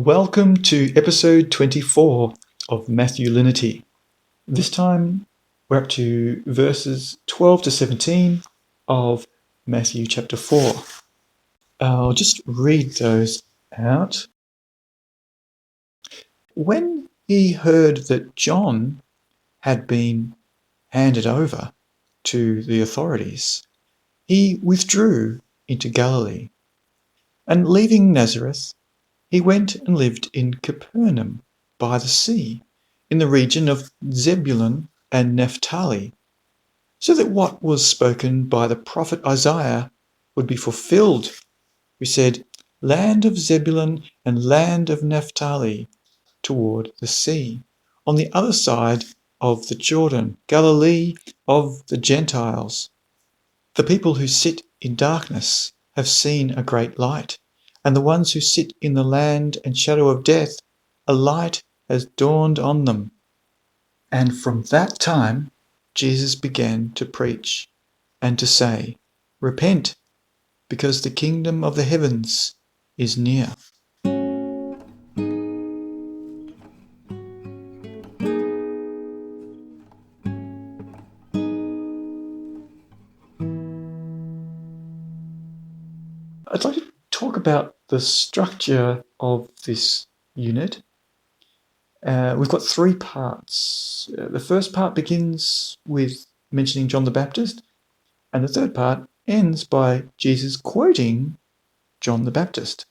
Welcome to episode 24 of Matthewlinity. This time we're up to verses 12 to 17 of Matthew chapter 4. I'll just read those out. When he heard that John had been handed over to the authorities, he withdrew into Galilee, and leaving Nazareth, he went and lived in Capernaum by the sea, in the region of Zebulun and Naphtali, so that what was spoken by the prophet Isaiah would be fulfilled, who said, "Land of Zebulun and land of Naphtali, toward the sea, on the other side of the Jordan, Galilee of the Gentiles. The people who sit in darkness have seen a great light, and the ones who sit in the land and shadow of death, a light has dawned on them." And from that time Jesus began to preach and to say, "Repent, because the kingdom of the heavens is near." I'd like to talk about the structure of this unit. We've got three parts. The first part begins with mentioning John the Baptist, and the third part ends by Jesus quoting John the Baptist.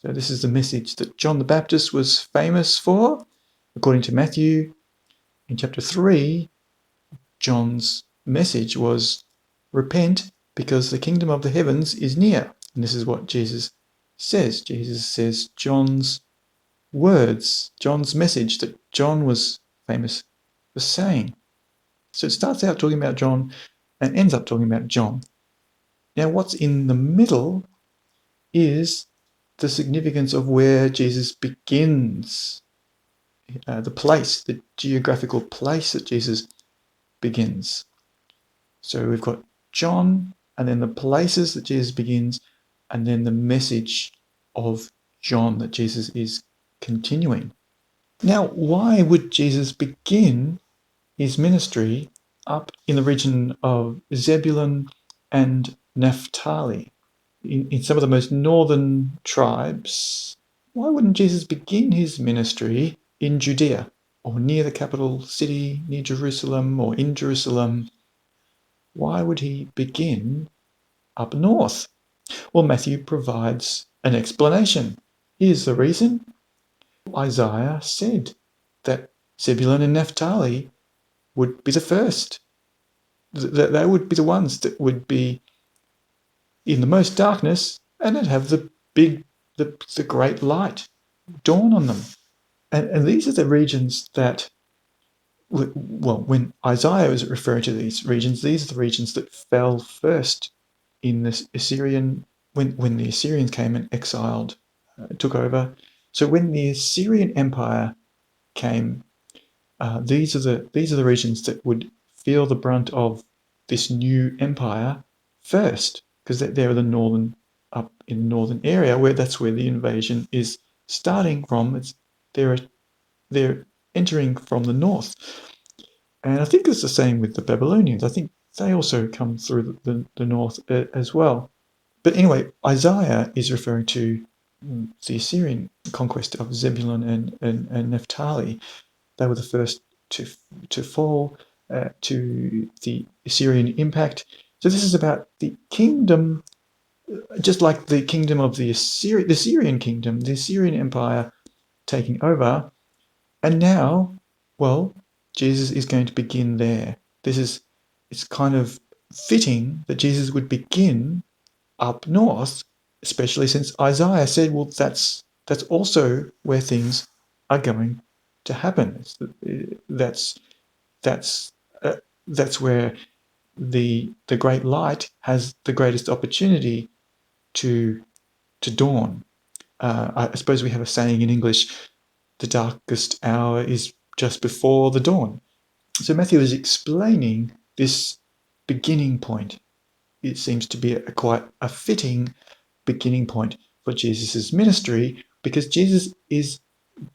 So this is the message that John the Baptist was famous for. According to Matthew, in chapter 3, John's message was, "Repent, because the kingdom of the heavens is near." And this is what Jesus says. Jesus says John's words, John's message that John was famous for saying. So it starts out talking about John and ends up talking about John. Now, what's in the middle is the significance of where Jesus begins, the place, the geographical place that Jesus begins. So we've got John, and then the places that Jesus begins, and then the message of John that Jesus is continuing. Now, why would Jesus begin his ministry up in the region of Zebulun and Naphtali, in some of the most northern tribes? Why wouldn't Jesus begin his ministry in Judea, or near the capital city, near Jerusalem, or in Jerusalem? Why would he begin up north? Well, Matthew provides an explanation. Here's the reason. Isaiah said that Zebulun and Naphtali would be the first. That they would be the ones that would be in the most darkness, and they'd have the great light dawn on them. And these are the regions that, well, when Isaiah was referring to these regions, these are the regions that fell first in this Assyrian, when the Assyrians came and exiled, took over. So when the Assyrian Empire came, these are the regions that would feel the brunt of this new empire first, because they're the northern, up in the northern area, where that's where the invasion is starting from. They're entering from the north, and I think it's the same with the Babylonians. I think they also come through the north as well. But anyway, Isaiah is referring to the Assyrian conquest of Zebulun and Naphtali. They were the first to fall to the Assyrian impact. So this is about the kingdom, just like the kingdom of the Syrian kingdom, the Assyrian Empire taking over. And now, well, Jesus is going to begin there. It's kind of fitting that Jesus would begin up north, especially since Isaiah said, well, that's also where things are going to happen. That's where the great light has the greatest opportunity to dawn. I suppose we have a saying in English, the darkest hour is just before the dawn. So Matthew is explaining this beginning point. It seems to be quite a fitting beginning point for Jesus' ministry, because Jesus is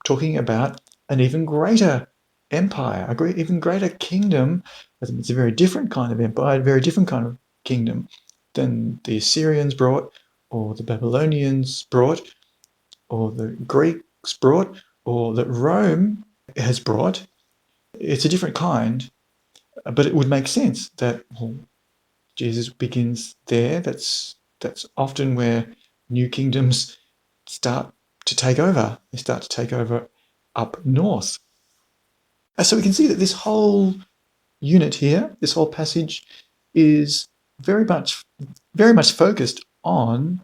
talking about an even greater empire, even greater kingdom. It's a very different kind of empire, a very different kind of kingdom than the Assyrians brought, or the Babylonians brought, or the Greeks brought, or that Rome has brought. It's a different kind, but it would make sense that Jesus begins there. That's often where new kingdoms start to take over. They start to take over up north. So we can see that this whole unit here, this whole passage, is very much focused on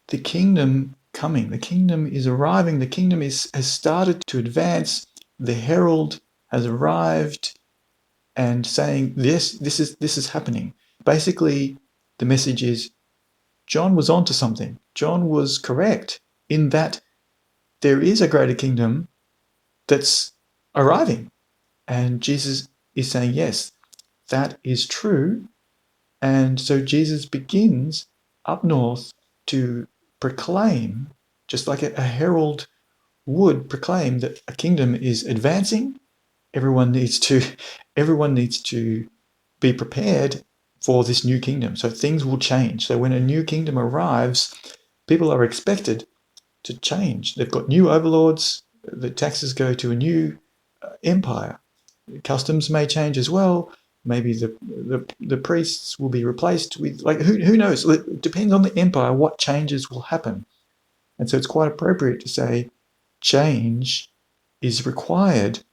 the kingdom coming. The kingdom is arriving. The kingdom has started to advance. The herald has arrived and saying, yes, this is happening. Basically, the message is John was onto something. John was correct in that there is a greater kingdom that's arriving. And Jesus is saying, yes, that is true. And so Jesus begins up north to proclaim, just like a herald would proclaim, that a kingdom is advancing. Everyone needs to be prepared for this new kingdom. So things will change. So when a new kingdom arrives, people are expected to change. They've got new overlords. The taxes go to a new empire. Customs may change as well. Maybe the priests will be replaced with, like, who knows? It depends on the empire what changes will happen. And so it's quite appropriate to say change is required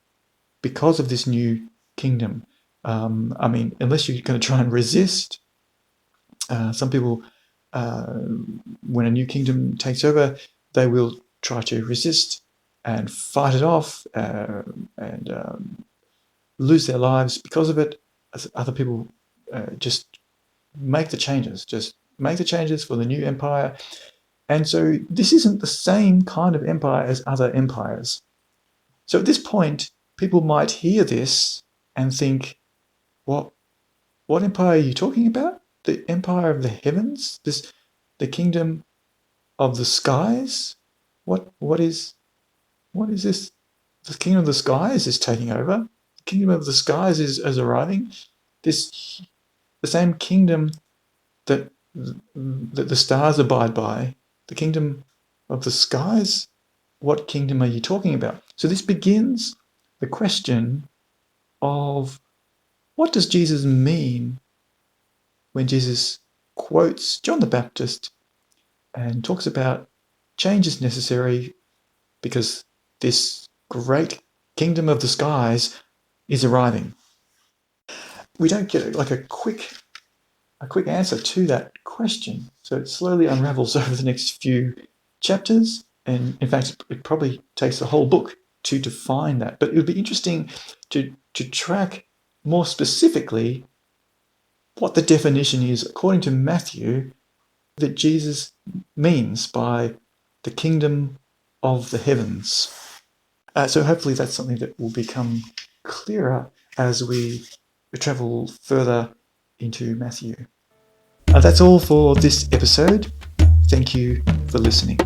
because of this new kingdom. I mean, unless you're going to try and resist, some people, when a new kingdom takes over, they will try to resist and fight it off and lose their lives because of it. Other people just make the changes for the new empire. And so this isn't the same kind of empire as other empires. So at this point, people might hear this and think, what empire are you talking about? The empire of the heavens? The kingdom of the skies? What is this? The kingdom of the skies is taking over. The kingdom of the skies is arriving. The same kingdom that the stars abide by, the kingdom of the skies. What kingdom are you talking about? So this begins the question of, what does Jesus mean when Jesus quotes John the Baptist and talks about change is necessary because this great kingdom of the skies is arriving? We don't get like a quick answer to that question. So it slowly unravels over the next few chapters. And in fact, it probably takes the whole book to define that. But it would be interesting to track more specifically what the definition is, according to Matthew, that Jesus means by the kingdom of the heavens. So hopefully that's something that will become clearer as we travel further into Matthew. That's all for this episode. Thank you for listening.